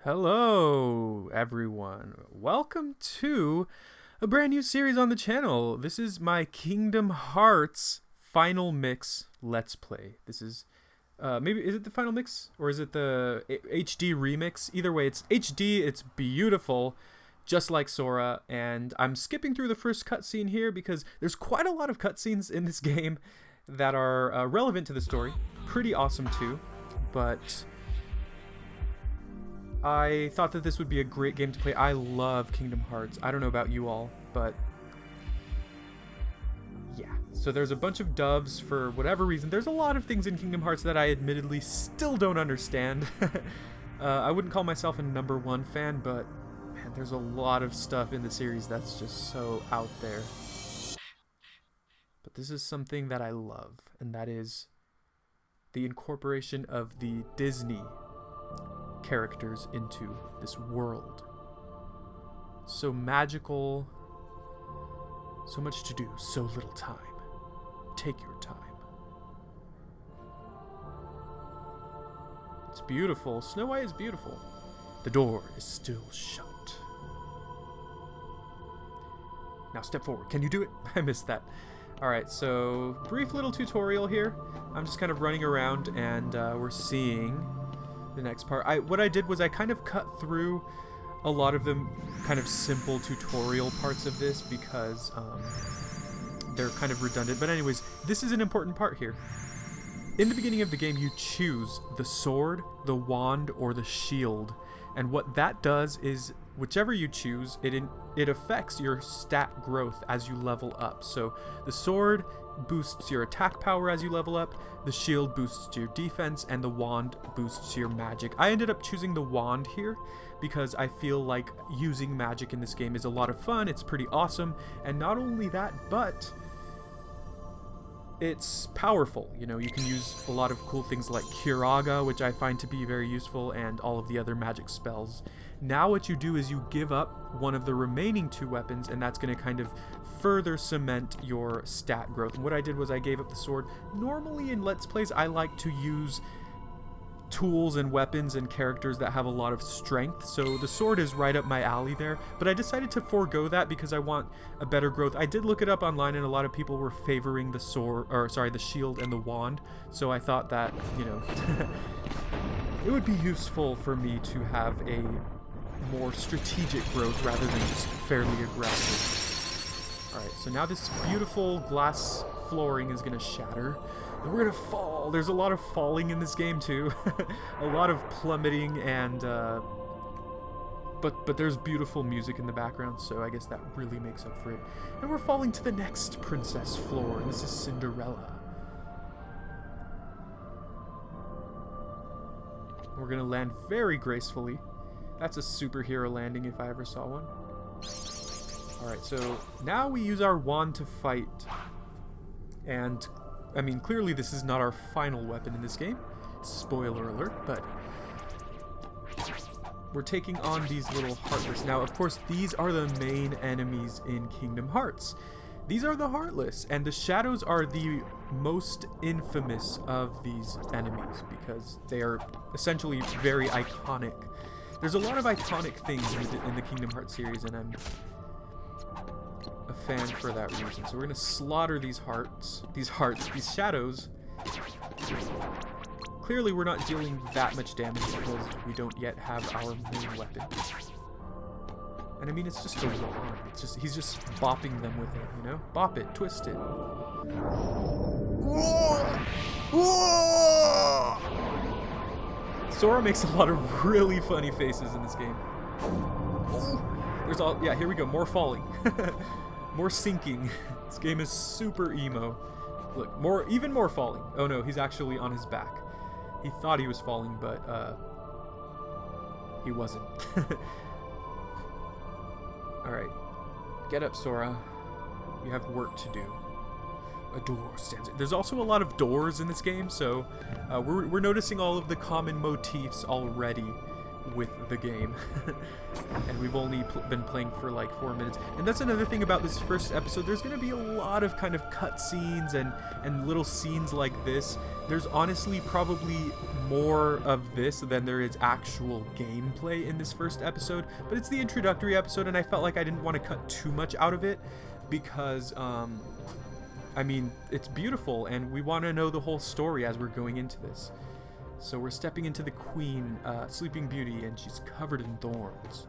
Hello, everyone. Welcome to a brand new series on the channel. This is my Kingdom Hearts Final Mix Let's Play. This is, is it the Final Mix? Or is it the HD Remix? Either way, it's HD, it's beautiful, just like Sora. And I'm skipping through the first cutscene here because there's quite a lot of cutscenes in this game that are relevant to the story. Pretty awesome too, but I thought that this would be a great game to play. I love Kingdom Hearts. I don't know about you all, but yeah. So there's a bunch of doves for whatever reason. There's a lot of things in Kingdom Hearts that I admittedly still don't understand. I wouldn't call myself a #1 fan, but man, there's a lot of stuff in the series that's just so out there. But this is something that I love, and that is the incorporation of the Disney characters into this world. So magical, so much to do, so little time. Take your time. It's beautiful. Snow White is beautiful. The door is still shut. Now step forward. Can you do it? I missed that. Alright, so brief little tutorial here. I'm just kind of running around and we're seeing the next part. What I did was I kind of cut through a lot of the kind of simple tutorial parts of this because they're kind of redundant. But anyways, this is an important part here. In the beginning of the game, you choose the sword, the wand, or the shield. And what that does is, whichever you choose, it affects your stat growth as you level up. So the sword boosts your attack power as you level up, the shield boosts your defense, and the wand boosts your magic. I ended up choosing the wand here because I feel like using magic in this game is a lot of fun. It's pretty awesome, and not only that, but it's powerful. You know, you can use a lot of cool things like Curaga, which I find to be very useful, and all of the other magic spells. Now what you do is you give up one of the remaining 2 weapons, and that's going to kind of further cement your stat growth. And what I did was I gave up the sword. Normally in Let's Plays, I like to use tools and weapons and characters that have a lot of strength, so the sword is right up my alley there, but I decided to forego that because I want a better growth. I did look it up online, and a lot of people were favoring the the shield and the wand, so I thought that, you know, it would be useful for me to have a more strategic growth rather than just fairly aggressive. Alright, so now this beautiful glass flooring is going to shatter, and we're going to fall. There's a lot of falling in this game too. A lot of plummeting, and but there's beautiful music in the background, so I guess that really makes up for it. And we're falling to the next princess floor, and this is Cinderella. We're going to land very gracefully. That's a superhero landing if I ever saw one. Alright, so now we use our wand to fight. And, I mean, clearly this is not our final weapon in this game. Spoiler alert, but we're taking on these little Heartless. Now, of course, these are the main enemies in Kingdom Hearts. These are the Heartless, and the Shadows are the most infamous of these enemies because they are essentially very iconic. There's a lot of iconic things in the Kingdom Hearts series, and I'm a fan for that reason. So we're gonna slaughter these these shadows. Clearly we're not dealing that much damage because we don't yet have our main weapon. And I mean, it's just a wand. It's just, he's just bopping them with it, you know? Bop it, twist it. Sora makes a lot of really funny faces in this game. There's all, yeah, here we go, more falling. More sinking. This game is super emo. Look, even more falling. Oh no, he's actually on his back. He thought he was falling, but he wasn't. Alright, get up, Sora. You have work to do. A door stands. There's also a lot of doors in this game, so we're noticing all of the common motifs already with the game. And we've only been playing for like 4 minutes. And that's another thing about this first episode. There's going to be a lot of kind of cutscenes and little scenes like this. There's honestly probably more of this than there is actual gameplay in this first episode. But it's the introductory episode, and I felt like I didn't want to cut too much out of it because, I mean, it's beautiful, and we want to know the whole story as we're going into this. So we're stepping into the Queen, Sleeping Beauty, and she's covered in thorns.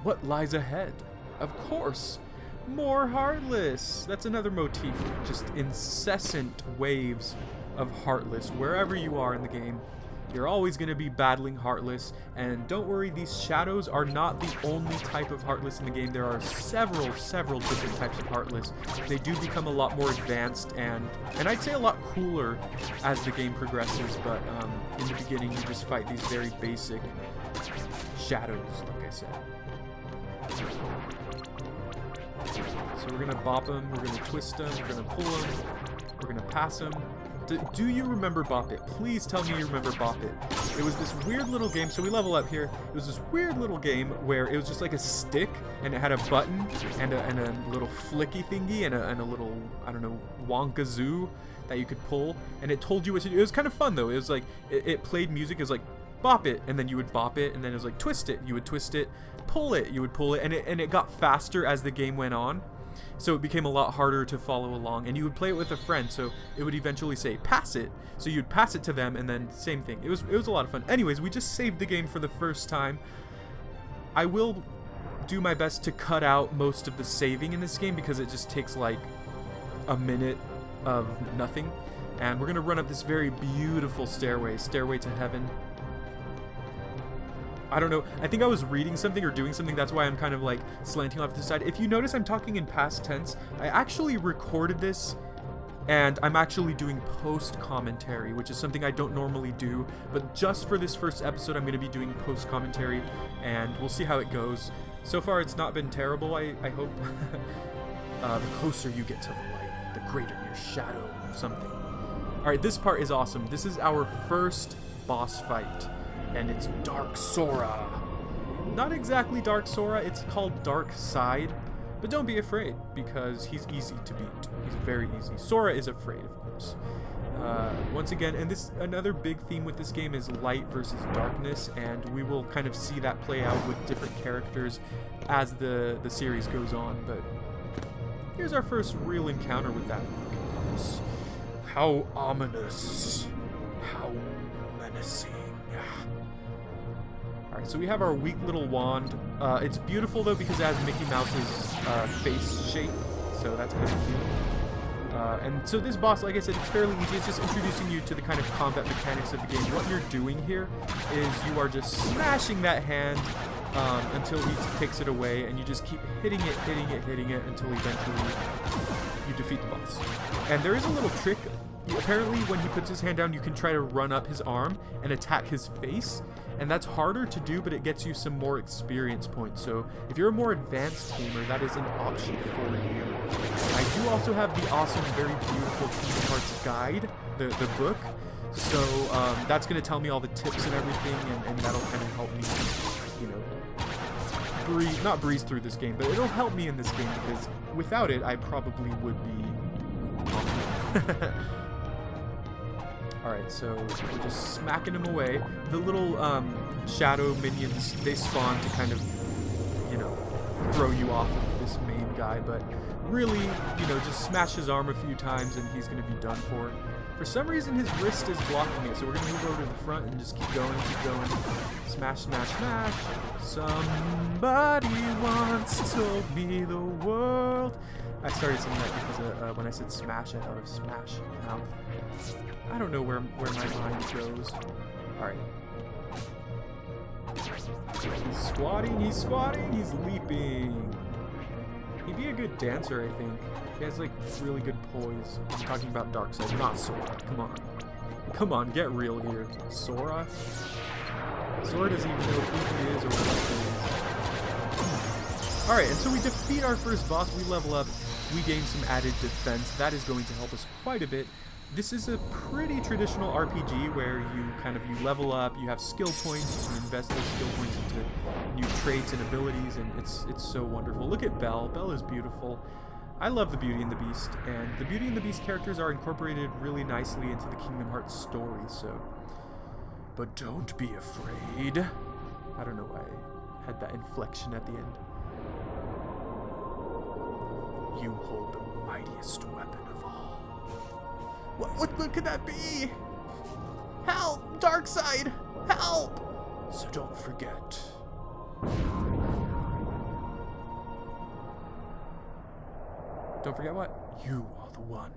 What lies ahead? Of course, more Heartless. That's another motif, just incessant waves of Heartless wherever you are in the game. You're always going to be battling Heartless, and don't worry, these shadows are not the only type of Heartless in the game. There are several different types of Heartless. They do become a lot more advanced and I'd say a lot cooler as the game progresses, but in the beginning you just fight these very basic shadows, like I said. So we're going to bop them, we're going to twist them, we're going to pull them, we're going to pass them. Do you remember Bop It? Please tell me you remember Bop It. It was this weird little game, so we level up here. It was this weird little game where it was just like a stick, and it had a button, and a little flicky thingy, and a little, I don't know, Wonkazoo that you could pull, and it told you what to do. It was kind of fun, though. It was like, it played music. It was like, bop it, and then you would bop it, and then it was like, twist it. You would twist it. Pull it. You would pull it, and it got faster as the game went on. So it became a lot harder to follow along, and you would play it with a friend, so it would eventually say pass it, so you'd pass it to them, and then same thing. It was a lot of fun. Anyways, we just saved the game for the first time. I will do my best to cut out most of the saving in this game because it just takes like a minute of nothing, and we're gonna run up this very beautiful stairway to heaven. I don't know, I think I was reading something or doing something, that's why I'm kind of like slanting off to the side. If you notice, I'm talking in past tense. I actually recorded this, and I'm actually doing post-commentary, which is something I don't normally do, but just for this first episode, I'm going to be doing post-commentary, and we'll see how it goes. So far, it's not been terrible, I hope. The closer you get to the light, the greater your shadow, something. Alright, this part is awesome. This is our first boss fight. And it's Dark Sora. Not exactly Dark Sora, it's called Dark Side, but don't be afraid because he's easy to beat. He's very easy. Sora is afraid, of course. Once again, and this another big theme with this game is light versus darkness, and we will kind of see that play out with different characters as the series goes on. But here's our first real encounter with that. How ominous. How menacing. Alright, so we have our weak little wand. It's beautiful though because it has Mickey Mouse's face shape, so that's kind of cute. And so this boss, like I said, it's fairly easy. It's just introducing you to the kind of combat mechanics of the game. What you're doing here is you are just smashing that hand until he takes it away, and you just keep hitting it until eventually you defeat the boss. And there is a little trick. Apparently, when he puts his hand down, you can try to run up his arm and attack his face. And that's harder to do, but it gets you some more experience points. So if you're a more advanced gamer, that is an option for you. I do also have the awesome, very beautiful Kingdom Hearts guide, the book. So that's going to tell me all the tips and everything, and that'll kind of help me, you know, not breeze through this game, but it'll help me in this game because without it, I probably would be awful. Alright, so we're just smacking them away. The little shadow minions, they spawn to kind of, you know, throw you off of this main guy, but really, you know, just smash his arm a few times and he's going to be done for. For some reason, his wrist is blocking it, so we're going to move over to the front and just keep going. Smash, smash, smash. Somebody once told me the world. I started saying that because when I said smash, I thought of Smash Mouth. I don't know where my mind goes. Alright. He's squatting, he's leaping. He'd be a good dancer, I think. He has like really good poise. I'm talking about Darkseid, not Sora. Come on. Come on, get real here. Sora? Sora doesn't even know who he is or what he is. Alright, and so we defeat our first boss, we level up, we gain some added defense. That is going to help us quite a bit. This is a pretty traditional RPG where you level up, you have skill points, you can invest those skill points into new traits and abilities, and it's so wonderful. Look at Belle. Belle is beautiful. I love the Beauty and the Beast, and the Beauty and the Beast characters are incorporated really nicely into the Kingdom Hearts story, so... But don't be afraid. I don't know why I had that inflection at the end. You hold the mightiest weapon of all. What could that be? Help! Darkseid! Help! So don't forget. Don't forget what? You are the one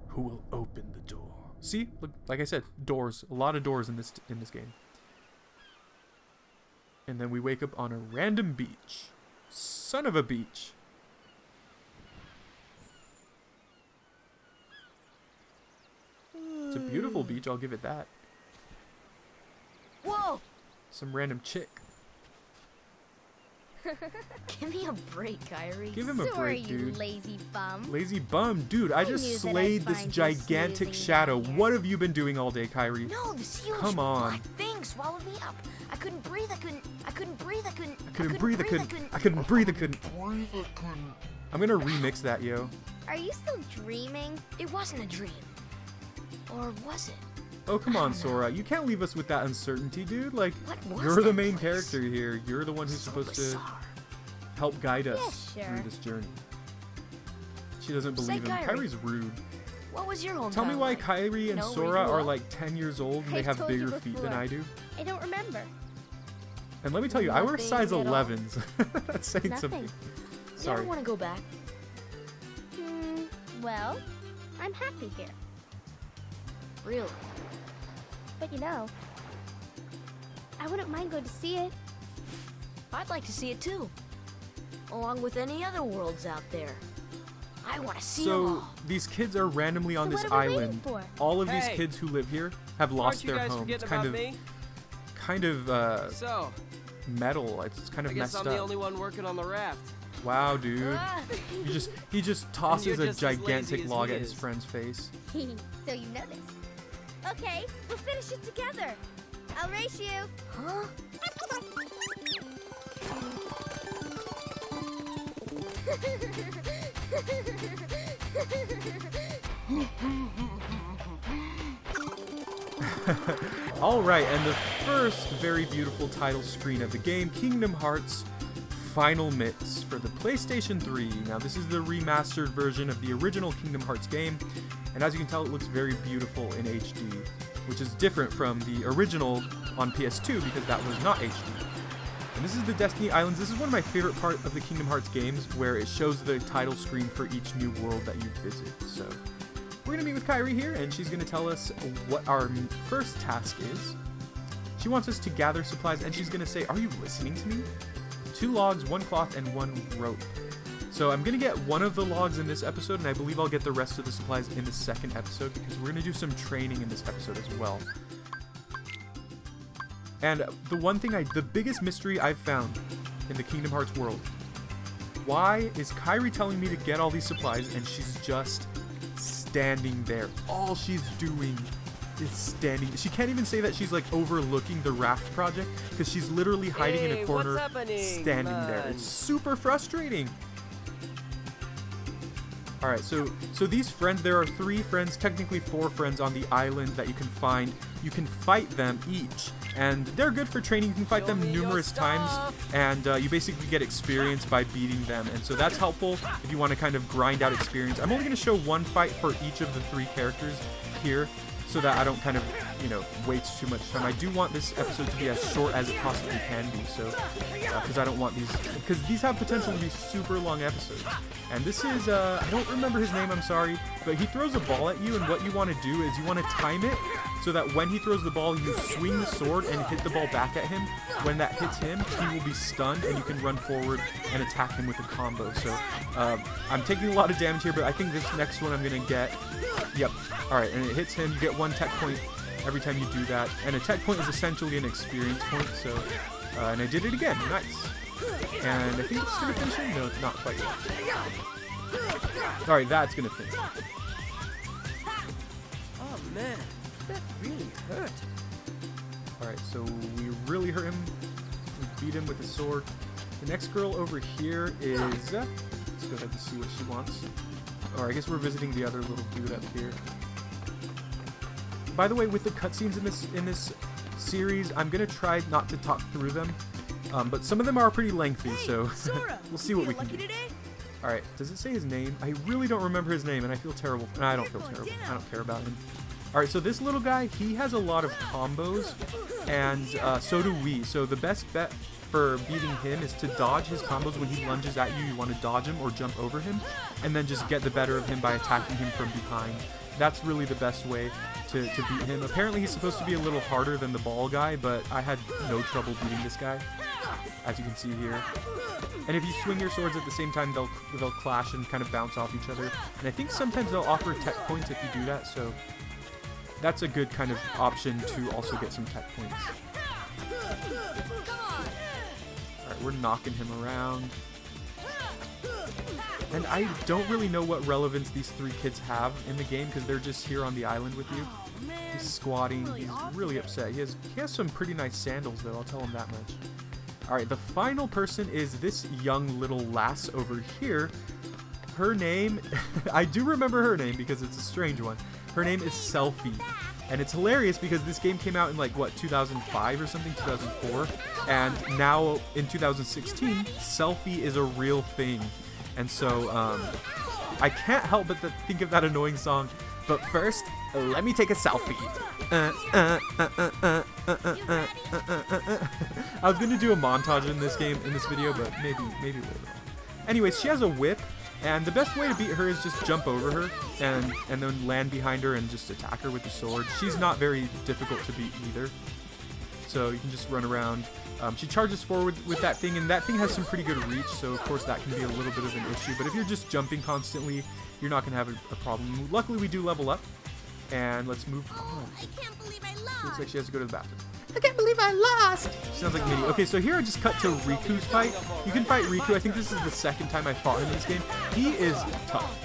who will open the door. See? Look, like I said, doors. A lot of doors in this game. And then we wake up on a random beach. Son of a beach. It's a beautiful beach, I'll give it that. Whoa! Some random chick. Give me a break, Kyrie. Give him a break, dude. You lazy bum. Lazy bum? Dude, I just knew that slayed I'd this find you gigantic snoozing shadow. here. What have you been doing all day, Kyrie? No, this huge Come on. black thing swallowed me up. I couldn't breathe. I couldn't breathe. I couldn't breathe. I'm gonna remix that, yo. Are you still dreaming? It wasn't a dream. Or was it? Oh, come on, Sora. You can't leave us with that uncertainty, dude. Like, What was you're the that main place? character here. You're the one who's So supposed to bizarre. help guide us Yeah, sure. through this journey. She doesn't Say, believe him. Kyrie. Kyrie's rude. What was your hometown Tell me why like? Kyrie and know, where Sora you are grew like 10 years old and they I've have told you bigger feet than before. I do. I don't remember. And let me tell you, I wear Nothing size at all. 11s. That's saying Nothing. something. You Sorry. don't want to go back. Well, I'm happy here. Really? But you know, I wouldn't mind going to see it. I'd like to see it too. Along with any other worlds out there. I want to see them So all. these kids are randomly on So this what are we waiting island. for? All of these Hey. kids who live here have lost Aren't you their guys homes. forgetting It's kind about of, me? kind of So, metal. It's kind I of guess messed I'm the up. only one working on the raft. Wow, dude. Ah. He just tosses you're a just as gigantic lazy as log he at his is. friend's face. So you know this. Okay, we'll finish it together. I'll race you. Huh? Alright, and the first very beautiful title screen of the game, Kingdom Hearts Final Mix for the PlayStation 3. Now this is the remastered version of the original Kingdom Hearts game, and as you can tell it looks very beautiful in HD, which is different from the original on PS2 because that was not HD. And this is the Destiny Islands. This is one of my favorite part of the Kingdom Hearts games where it shows the title screen for each new world that you visit. So we're going to meet with Kyrie here, and she's going to tell us what our first task is. She wants us to gather supplies, and she's going to say, are you listening to me? 2 logs, 1 cloth, and 1 rope. So I'm going to get one of the logs in this episode, and I believe I'll get the rest of the supplies in the second episode, because we're going to do some training in this episode as well. And the biggest mystery I've found in the Kingdom Hearts world, why is Kyrie telling me to get all these supplies, and she's just standing there? All she's doing is standing. She can't even say that she's like overlooking the raft project because she's literally hiding in a Hey, corner, what's happening? standing Come there. on. It's super frustrating. All right, so these friends, there are 3 friends, technically 4 friends on the island that you can find. You can fight them each, and they're good for training. You can fight Show them me your numerous times, stuff. and you basically get experience by beating them, and so that's helpful if you want to kind of grind out experience. I'm only going to show 1 fight for each of the 3 characters here, so that I don't kind of, waste too much time. I do want this episode to be as short as it possibly can be, so, because I don't want because these have potential to be super long episodes. And this is, I don't remember his name, I'm sorry, but he throws a ball at you, and what you want to do is you want to time it so that when he throws the ball, you swing the sword and hit the ball back at him. When that hits him, he will be stunned, and you can run forward and attack him with a combo. So, I'm taking a lot of damage here, but I think this next one I'm going to get, yep, alright, and it hits him. You get 1 tech point every time you do that, and a tech point is essentially an experience point, so, and I did it again, nice. And I think it's going to finish him? No, not quite yet. Alright, that's going to finish. man, that really hurt. Alright, so we really hurt him. We beat him with a sword. The next girl over here is... let's go ahead and see what she wants. Or I guess we're visiting the other little dude up here. By the way, with the cutscenes in this series, I'm going to try not to talk through them. But some of them are pretty lengthy, so we'll see what we can do. Alright, does it say his name? I really don't remember his name, and I feel terrible. No, I don't feel terrible. I don't care about him. Alright, so this little guy, he has a lot of combos, and so do we. So the best bet for beating him is to dodge his combos when he lunges at you. You want to dodge him or jump over him, and then just get the better of him by attacking him from behind. That's really the best way to beat him. Apparently he's supposed to be a little harder than the ball guy, but I had no trouble beating this guy, as you can see here. And if you swing your swords at the same time, they'll clash and kind of bounce off each other. And I think sometimes they'll offer tech points if you do that, so that's a good kind of option to also get some tech points. Alright, we're knocking him around. And I don't really know what relevance these three kids have in the game because they're just here on the island with you. He's squatting. He's really upset. He has some pretty nice sandals, though. I'll tell him that much. Alright, the final person is this young little lass over here. Her name... I do remember her name because it's a strange one. Her name is Selfie. And it's hilarious because this game came out in, like, what, 2005 or something? 2004? And now, in 2016, Selfie is a real thing. And so, I can't help but think of that annoying song. But first, let me take a selfie. I was going to do a montage in this video, but maybe later on. Anyways, she has a whip. And the best way to beat her is just jump over her and then land behind her and just attack her with the sword. She's not very difficult to beat either. So you can just run around. She charges forward with that thing, and that thing has some pretty good reach, so of course that can be a little bit of an issue. But if you're just jumping constantly, you're not going to have a problem. Luckily, we do level up, and let's move on. I can't believe I lost. Looks like she has to go to the bathroom. I can't believe I lost! She sounds like Minnie. Okay, so here I just cut to Riku's fight. You can fight Riku. I think this is the second time I fought him in this game. He is tough.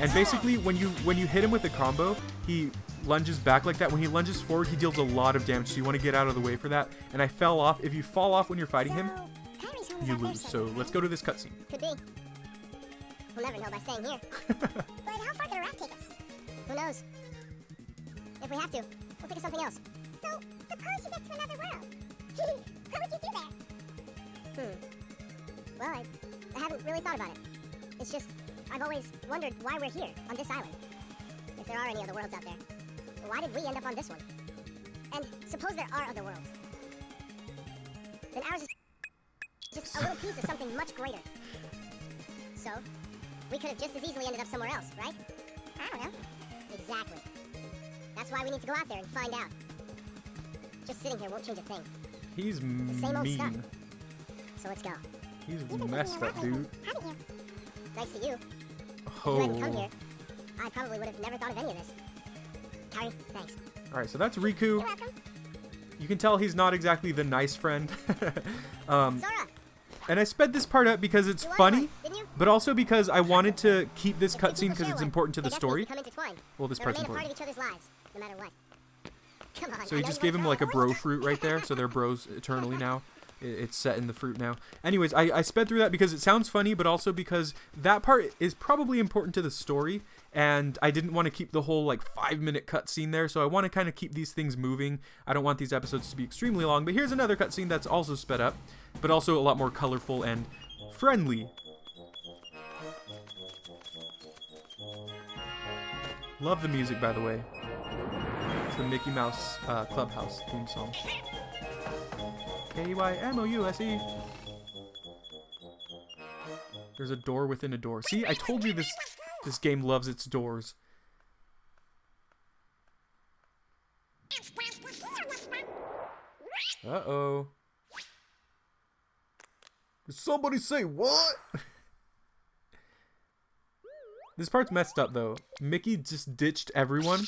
And basically, when you hit him with a combo, he lunges back like that. When he lunges forward, he deals a lot of damage, so you want to get out of the way for that. And I fell off. If you fall off when you're fighting him, you lose. So let's go to this cutscene. Could be. We'll never know by staying here. But how far could a raft take us? Who knows? If we have to, we'll think of something else. So, suppose you get to another world. What would you do there? Well, I haven't really thought about it. It's just, I've always wondered why we're here, on this island. If there are any other worlds out there, why did we end up on this one? And suppose there are other worlds. Then ours is just a little piece of something much greater. So, we could have just as easily ended up somewhere else, right? I don't know. Exactly. That's why we need to go out there and find out. Just sitting here won't change a thing. He's It's the same old stuff. mean. So let's go. He's messed up, dude. Haven't you? Thanks to you. If Oh. you hadn't come here, I probably would have never thought of any of this. Harry, thanks. Alright, so that's Riku. You're welcome. You can tell he's not exactly the nice friend. Sora, And I sped this part up because it's you wanted funny, one, didn't you? but also because I wanted to keep this If two cutscene people because share it's one, important to they the definitely story. become intertwined. Well, this They'll part's remain a part important. of each other's lives, no matter what. Come on, So he just gave him like a bro fruit right there, so they're bros eternally now. It's set in the fruit now. Anyways, I sped through that because it sounds funny, but also because that part is probably important to the story, and I didn't want to keep the whole like 5-minute cutscene there, so I want to kind of keep these things moving. I don't want these episodes to be extremely long, but here's another cutscene that's also sped up, but also a lot more colorful and friendly. Love the music, by the way. It's the Mickey Mouse Clubhouse theme song. K-Y-M-O-U-S-E. There's a door within a door. See, I told you this game loves its doors. Uh-oh. Did somebody say what? This part's messed up, though. Mickey just ditched everyone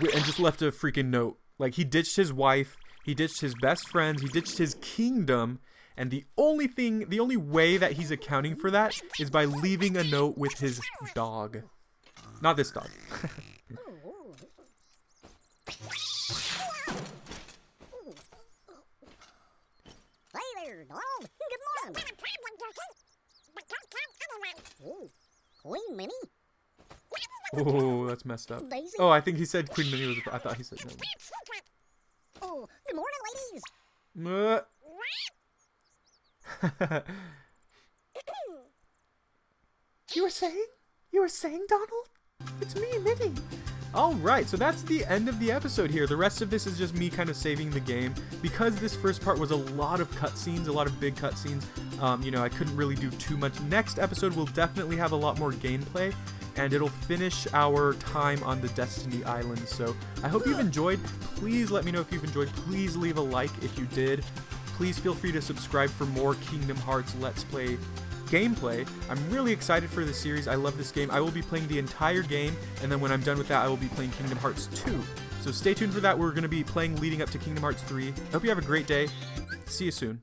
and just left a freaking note. Like, he ditched his wife, he ditched his best friends, he ditched his kingdom, and the only way that he's accounting for that is by leaving a note with his dog. Not this dog. Donald. Good morning. Oh, Queen Minnie. Oh, that's messed up. Daisy. Oh, I think he said Queen Minnie was. I thought he said no. Oh, good morning, ladies. You were saying? You were saying, Donald? It's me, Minnie. Alright, so that's the end of the episode here. The rest of this is just me kind of saving the game. Because this first part was a lot of cutscenes, a lot of big cutscenes, you know, I couldn't really do too much. Next episode will definitely have a lot more gameplay, and it'll finish our time on the Destiny Island. So I hope you've enjoyed. Please let me know if you've enjoyed. Please leave a like if you did. Please feel free to subscribe for more Kingdom Hearts Let's Play gameplay. I'm really excited for this series. I love this game. I will be playing the entire game, and then when I'm done with that, I will be playing Kingdom Hearts 2. So stay tuned for that. We're going to be playing leading up to Kingdom Hearts 3. I hope you have a great day. See you soon.